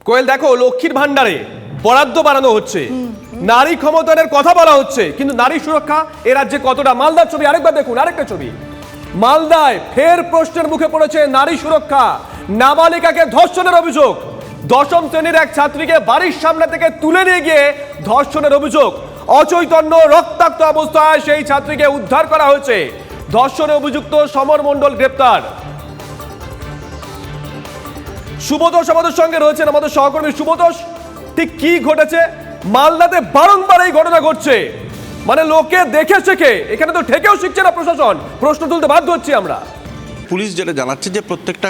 কোয়েল দেখো, লক্ষ্মীর ভান্ডারে বরাদ্দ বাড়ানো হচ্ছে, নারী ক্ষমতায়নের কথা বলা হচ্ছে, কিন্তু নারী সুরক্ষা এ রাজ্যে কতটা? মালদার ছবি আরেকবার দেখুন, আরেকটা ছবি। মালদায় ফের প্রশ্নের মুখে পড়েছে নারী সুরক্ষা। নাবালিকাকে ধর্ষণের অভিযোগ, দশম শ্রেণীর এক ছাত্রীকে বাড়ির সামনে থেকে তুলে নিয়ে গিয়ে ধর্ষণের অভিযোগ। অচৈতন্য রক্তাক্ত অবস্থায় সেই ছাত্রীকে উদ্ধার করা হয়েছে। ধর্ষণে অভিযুক্ত সমর মণ্ডল গ্রেপ্তার। শুভতোষ আমাদের সঙ্গে রয়েছেন, আমাদের সহকর্মী শুভতোষ। ঠিক কি ঘটেছে? মালদাতে বারংবার এই ঘটনা ঘটছে, মানে লোকে দেখে শেখে, এখানে তো ঠেকেও শিখছে না প্রশাসন। প্রশ্ন তুলতে বাধ্য হচ্ছি আমরা। পুলিশ যেটা জানাচ্ছে যে প্রত্যেকটা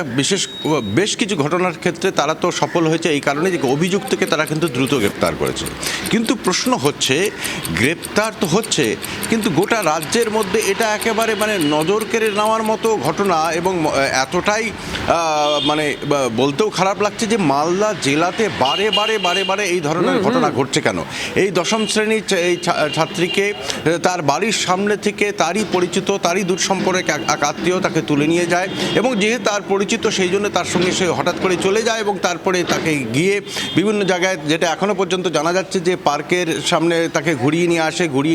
বেশ কিছু ঘটনার ক্ষেত্রে তারা তো সফল হয়েছে এই কারণে যে অভিযুক্তকে তারা কিন্তু দ্রুত গ্রেপ্তার করেছে। কিন্তু প্রশ্ন হচ্ছে, গ্রেপ্তার তো হচ্ছে, কিন্তু গোটা রাজ্যের মধ্যে এটা একেবারে নজর কেড়ে নেওয়ার মতো ঘটনা, এবং এতটাই বলতেও খারাপ লাগছে যে মালদা জেলাতে বারে বারে এই ধরনের ঘটনা ঘটছে কেন? এই দশম শ্রেণীর এই ছাত্রীকে তার বাড়ির সামনে থেকে তারই পরিচিত, তারই দূর সম্পর্কে এক আত্মীয় তাকে তুলে নিয়ে যায়, এবং যেহেতু তার পরিচিত সেই জন্য তার সঙ্গে সে হঠাৎ করে চলে যায়, এবং তারপরে তাকে গিয়ে বিভিন্ন জায়গায়, যেটা এখনও পর্যন্ত জানা যাচ্ছে যে পার্কের সামনে তাকে ঘুরিয়ে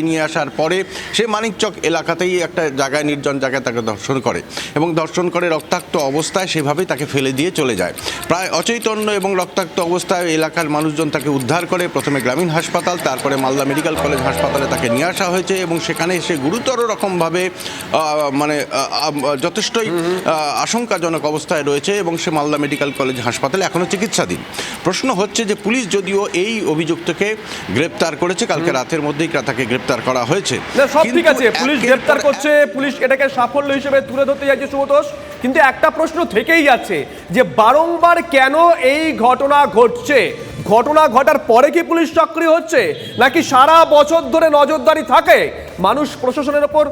নিয়ে আসার পরে সে মানিকচক এলাকাতেই একটা জায়গায়, নির্জন জায়গায় তাকে ধর্ষণ করে, এবং ধর্ষণ করে রক্তাক্ত অবস্থায় সেভাবেই তাকে ফেলে দিয়ে চলে যায়। প্রায় অচৈতন্য এবং রক্তাক্ত অবস্থায় এলাকার মানুষজন তাকে উদ্ধার করে, প্রথমে গ্রামীণ হাসপাতাল, তারপরে মালদা মেডিকেল কলেজ হাসপাতালে তাকে নিয়ে আসা হয়েছে, এবং সেখানে সে গুরুতর রকমভাবে যথেষ্টই আশঙ্কাজনক অবস্থায় রয়েছে, এবং সে মালদা মেডিকেল কলেজ হাসপাতালে এখনও চিকিৎসাধীন। প্রশ্ন হচ্ছে যে পুলিশ যদিও এই অভিযুক্তকে গ্রেপ্তার করেছে, কালকে রাতের মধ্যেই তাকে গ্রেপ্তার করা হয়েছে। সব ঠিক আছে, পুলিশ গ্রেপ্তার করছে, পুলিশ এটাকে সাফল্য হিসেবে তুলে ধরতে যাচ্ছে শুভতোষ, কিন্তু একটা প্রশ্ন থেকেই যাচ্ছে যে বারংবার কেন এই ঘটনা ঘটছে? ঘটনা ঘটার পরে কি পুলিশ সক্রিয় হচ্ছে, নাকি সারা বছর ধরে নজরদারি থাকে? মানুষ প্রশাসনের ওপর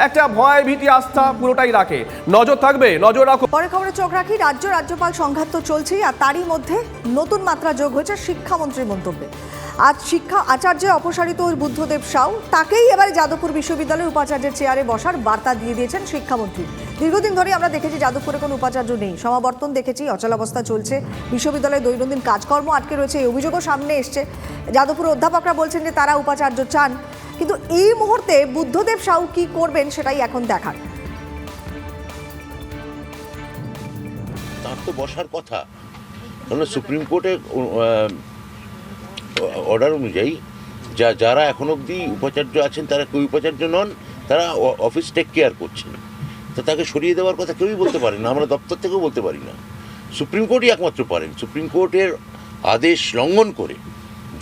একটা ভয়, ভীতি, আস্থা পুরোটাই রাখে। নজর থাকবে, নজর রাখো। পরে খবরে চোখ রাখি। রাজ্যপাল সংঘাত তো চলছেই, আর তারই মধ্যে নতুন মাত্রা যোগ হয়েছে শিক্ষামন্ত্রীর মন্তব্যে। আজ শিক্ষা আচার্যে অপসারিত বুদ্ধদেব সাউ, তাকেই এবারে যাদবপুর বিশ্ববিদ্যালয়ের উপাচার্যের চেয়ারে বসার বার্তা দিয়ে দিয়েছেন শিক্ষামন্ত্রী। দীর্ঘদিন ধরে আমরা দেখেছি যাদবপুরে কোনো উপাচার্য নেই, সমাবর্তন দেখেছি, অচলাবস্থা চলছে, বিশ্ববিদ্যালয়ে দৈনন্দিন কাজকর্ম আটকে রয়েছে, এই অভিযোগও সামনে এসছে। যাদবপুরের অধ্যাপকরা বলছেন যে তারা উপাচার্য চান, কিন্তু এই মুহূর্তে বুদ্ধদেব সাউ কি করবেন সেটাই এখন দেখার। তার তো বসার কথা, কারণ সুপ্রিম কোর্টের অর্ডার অনুযায়ী যারা এখন অবধি উপাচার্য আছেন তারা কেউ উপাচার্য নন, তারা অফিস টেক কেয়ার করছেন, তো তাকে সরিয়ে দেওয়ার কথা কেউই বলতে পারে না, আমরা দপ্তর থেকেও বলতে পারি না, সুপ্রিম কোর্টই একমাত্র পারেন। সুপ্রিম কোর্টের আদেশ লঙ্ঘন করে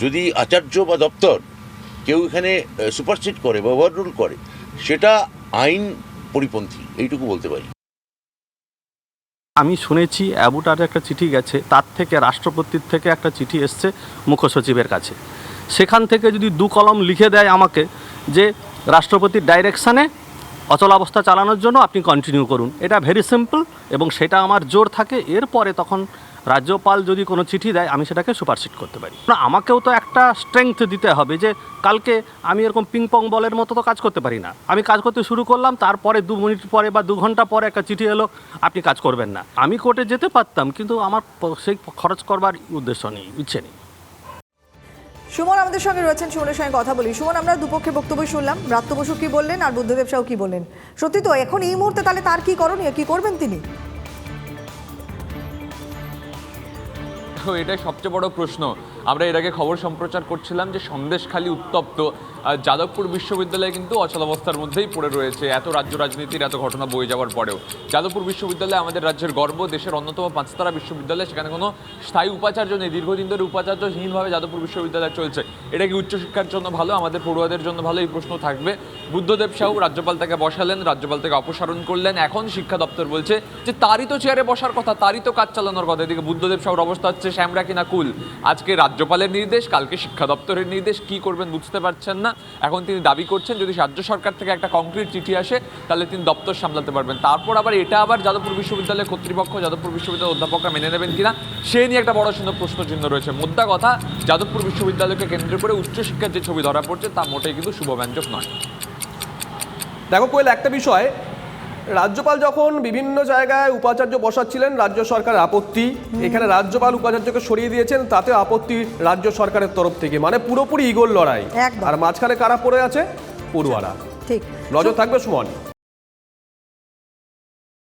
যদি আচার্য বা দপ্তর কেউ এখানে সুপারসিড করে বা ওভাররুল করে, সেটা আইন পরিপন্থী, এইটুকু বলতে পারি। আমি শুনেছি অ্যাবুটার একটা চিঠি গেছে, তার থেকে রাষ্ট্রপতির থেকে একটা চিঠি এসছে মুখ্য সচিবের কাছে, সেখান থেকে যদি 2 কলম লিখে দেয় আমাকে যে রাষ্ট্রপতির ডাইরেকশানে অচলাবস্থা চালানোর জন্য আপনি কন্টিনিউ করুন, এটা ভেরি সিম্পল, এবং সেটা আমার জোর থাকে। এরপরে তখন রাজ্যপাল যদি কোনো চিঠি দেয় আমি সেটাকে সুপারসিড করতে পারি না। আমাকেও তো একটা স্ট্রেংথ দিতে হবে যে কালকে আমি এরকম পিংপং বলের মতো তো কাজ করতে পারি না। আমি কাজ করতে শুরু করলাম, তারপরে 2 মিনিট পরে বা 2 ঘন্টা পরে একটা চিঠি এলো আপনি কাজ করবেন না। আমি কোর্টে যেতে পারতাম, কিন্তু আমার সেই খরচ করবার উদ্দেশ্য নেই, ইচ্ছে নেই। সুমন আমাদের সঙ্গে রয়েছেন, সুমনের সঙ্গে কথা বলি। সুমন, আমরা দুপক্ষে বক্তব্য শুনলাম, ব্রাত্য বসু কি বললেন আর বুদ্ধদেব সাউ কি বললেন। সত্যি তো এখন এই মুহূর্তে তাহলে তার কি করণীয়, কি করবেন তিনি? এটাই সবচেয়ে বড় প্রশ্ন। আমরা এর আগে খবর সম্প্রচার করছিলাম যে সন্দেশখালী উত্তপ্ত, যাদবপুর বিশ্ববিদ্যালয় কিন্তু অচলাবস্থার মধ্যেই পড়ে রয়েছে, এত রাজ্য রাজনীতির এত ঘটনা বয়ে যাওয়ার পরেও। যাদবপুর বিশ্ববিদ্যালয় আমাদের রাজ্যের গর্ব, দেশের অন্যতম 5 তারা বিশ্ববিদ্যালয়, সেখানে কোনো স্থায়ী উপাচার্য নেই, দীর্ঘদিন ধরে উপাচার্যহীনভাবে যাদবপুর বিশ্ববিদ্যালয় চলছে। এটা কি উচ্চশিক্ষার জন্য ভালো, আমাদের পড়ুয়াদের জন্য ভালো? এই প্রশ্ন থাকবে। বুদ্ধদেব সাউ, রাজ্যপাল তাকে বসালেন, রাজ্যপাল থেকে অপসারণ করলেন, এখন শিক্ষা দপ্তর বলছে যে তারই তো চেয়ারে বসার কথা, তারই তো কাজ চালানোর কথা। এদিকে বুদ্ধদেব সাউর অবস্থা হচ্ছে শ্যামরা কিনা কুল। আজকে রাজ্যপালের নির্দেশ, কালকে শিক্ষা দপ্তরের নির্দেশ, কি করবেন বুঝতে পারছেন না। এখন তিনি দাবি করছেন যদি রাজ্য সরকার থেকে একটা কংক্রিট চিঠি আসে তাহলে তিনি দপ্তর সামলাতে পারবেন। তারপর আবার এটা আবার যাদবপুর বিশ্ববিদ্যালয়ের কর্তৃপক্ষ, যাদবপুর বিশ্ববিদ্যালয়ের অধ্যাপকরা মেনে নেবেন কিনা, সে নিয়ে একটা বড় সুন্দর প্রশ্নচিহ্ন রয়েছে। মোদ্দা কথা, যাদবপুর বিশ্ববিদ্যালয়কে কেন্দ্র করে উচ্চশিক্ষার যে ছবি ধরা পড়ছে তা মোটেই কিন্তু শুভব্যঞ্জক নয়। দেখো কোয়েল, একটা বিষয়, রাজ্যপাল যখন বিভিন্ন জায়গায় উপাচার্য বসাচ্ছিলেন, রাজ্য সরকারের আপত্তি, এখানে রাজ্যপাল উপাচার্যকে সরিয়ে দিয়েছেন, তাতে আপত্তি রাজ্য সরকারের তরফ থেকে, মানে পুরোপুরি ইগোর লড়াই। একদম। আর মাঝখানে কারা পড়ে আছে? পড়ুয়ারা। ঠিক। নজর থাকবে সুমন।